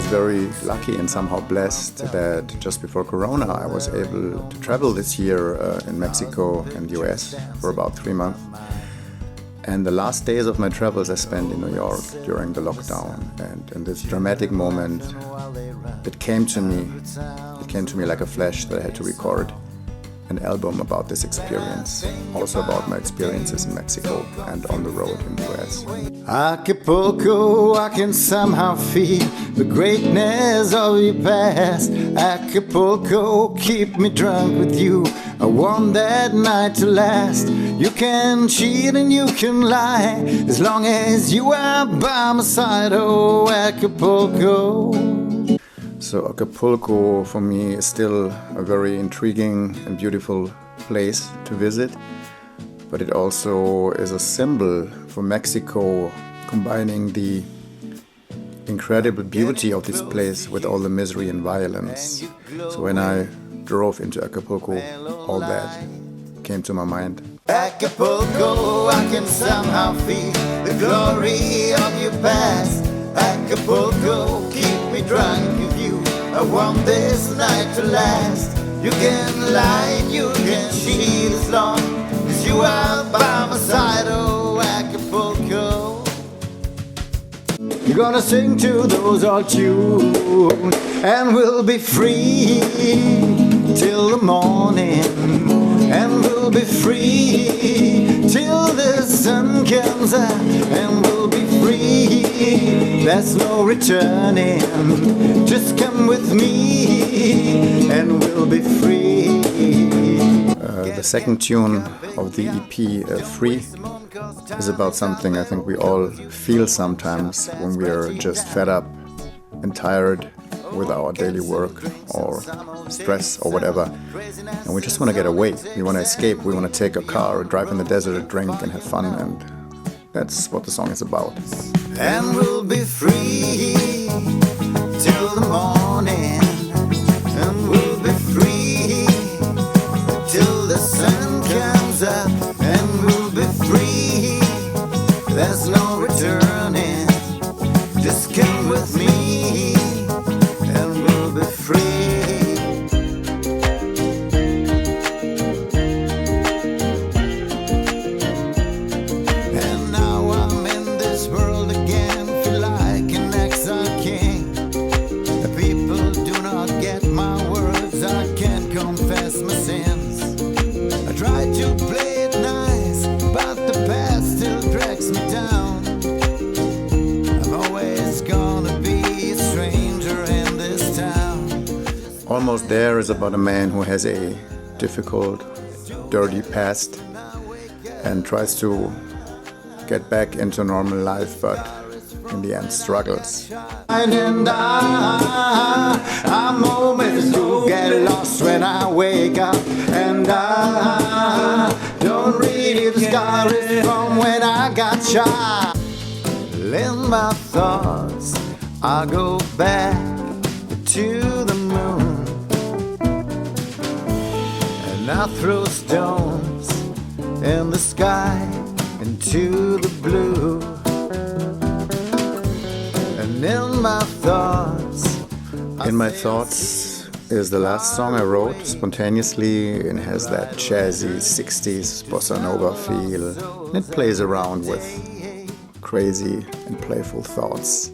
very lucky and somehow blessed that just before Corona I was able to travel this year in Mexico and the US for about 3 months. And the last days of my travels I spent in New York during the lockdown. And in this dramatic moment, it came to me like a flash that I had to record an album about this experience, also about my experiences in Mexico and on the road in the US. Acapulco, I can somehow feel the greatness of your past. Acapulco, keep me drunk with you. I want that night to last. You can cheat and you can lie, as long as you are by my side. Oh, Acapulco. So Acapulco for me is still a very intriguing and beautiful place to visit, but it also is a symbol for Mexico, combining the incredible beauty of this place with all the misery and violence. So when I drove into Acapulco, all that came to my mind. Acapulco, I can somehow feel the glory of your past. Acapulco, keep me drunk with you. I want this night to last. You can lie and you can cheat as long as you are by my side. Oh, Acapulco. You're gonna sing to those old tunes and we'll be free till the morning. And we'll be free till the sun comes up. And we'll be free, there's no returning. Just come with me and we'll be free. The second tune of the EP, Free, is about something I think we all feel sometimes when we are just fed up and tired with our daily work or stress or whatever, and we just want to get away. We want to escape. We want to take a car or drive in the desert, drink and have fun, and that's what the song is about. And we'll be free till the morning. And we'll be free till the sun comes up. And we'll be free, there's no returning. Just come with me and we'll be free. And now I'm in this world again, feel like an exile king. The people do not get my words, I can't confess my sins. I try to play it nice, but the past still drags me down. I'm always gonna be a stranger in this town. Almost There is about a man who has a difficult, dirty past and tries to get back into normal life, but in the end struggles. And I'm always to get lost when I wake up. And I don't read the stories from when I got shot. In my thoughts, I go back to the moon, and I throw stones in the sky into the blue. And in my thoughts is the last song I wrote spontaneously. It has that jazzy 60s bossa nova feel, and it plays around with crazy and playful thoughts.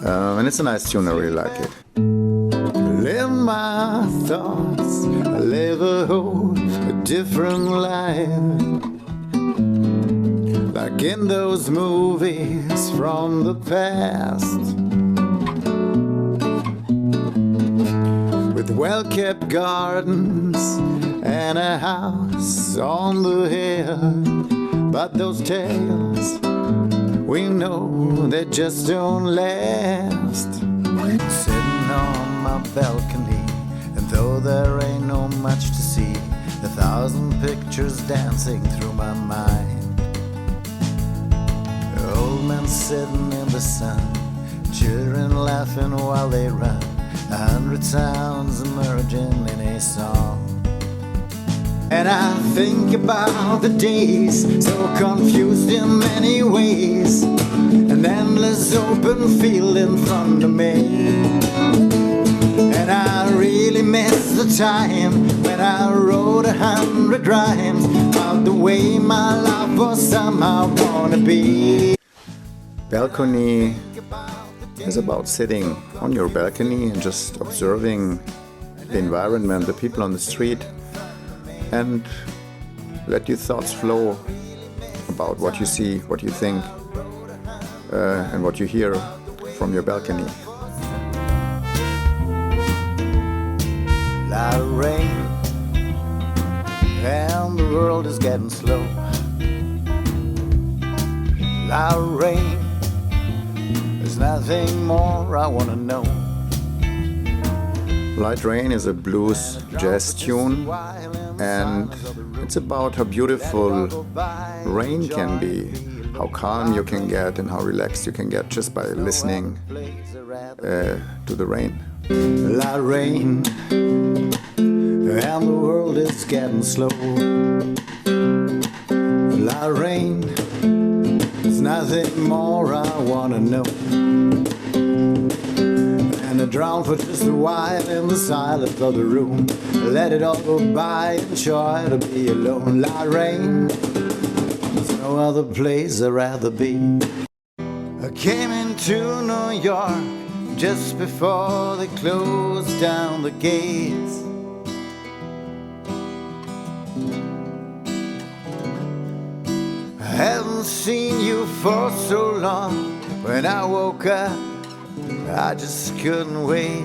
And it's a nice tune, I really like it. in my thoughts, I live a whole different life, like in those movies from the past, with well-kept gardens and a house on the hill. But those tales, we know they just don't last. Sitting on my balcony, and though there ain't no much to see, 1,000 pictures dancing through my mind. Old men sitting in the sun, children laughing while they run, 100 sounds emerging in a song. And I think about the days, so confused in many ways, an endless open field in front of me. And I really miss the time when I wrote 100 rhymes about the way my life was somehow gonna be. Balcony is about sitting on your balcony and just observing the environment, the people on the street, and let your thoughts flow about what you see, what you think, and what you hear from your balcony. Lot of rain, and the world is getting slow. Lot of rain, there's nothing more I wanna know. Light Rain is a blues jazz tune, and it's about how beautiful rain can be, how calm you can get and how relaxed you can get just by listening to the rain. A lot of rain, and the world is getting slow. A lot of rain, there's nothing more I wanna know. And I drown for just a while in the silence of the room. Let it all go by and try to be alone. A lot of rain, there's no other place I'd rather be. I came into New York just before they closed down the gates. I haven't seen you for so long. When I woke up, I just couldn't wait.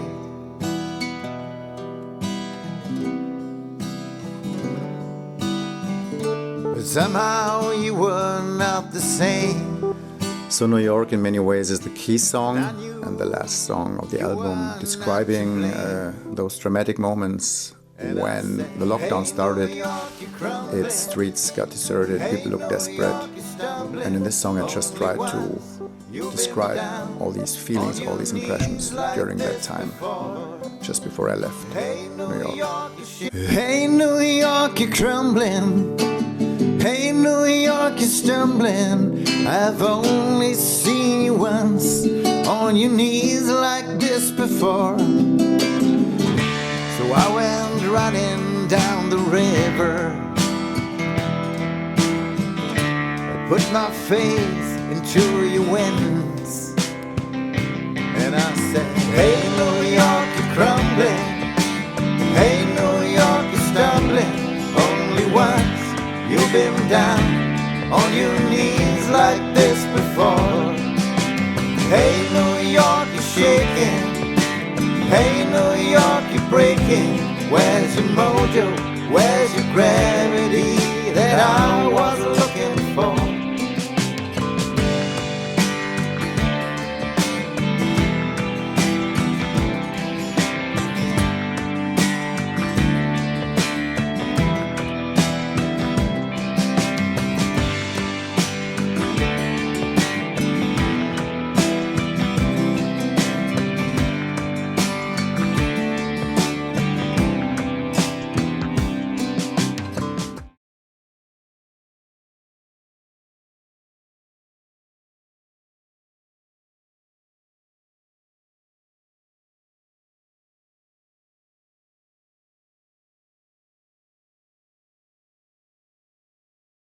But somehow you were not the same. So New York in many ways is the key song and the last song of the album, describing those dramatic moments when the lockdown started. Its streets got deserted, people looked desperate, and in this song I just tried to describe all these feelings, all these impressions during that time, just before I left New York. Hey New York, you're crumbling. Hey New York, you're stumbling. I've only seen you once on your knees like this before. So I went running down the river. I put my faith into your winds, and I said, hey New York, you're crumbling. Hey New York, you're stumbling. Only once you've been down on your knees like this before. Hey New York, you're shaking. Hey New York, you're breaking. Where's your mojo? Where's your gravity that I was alone?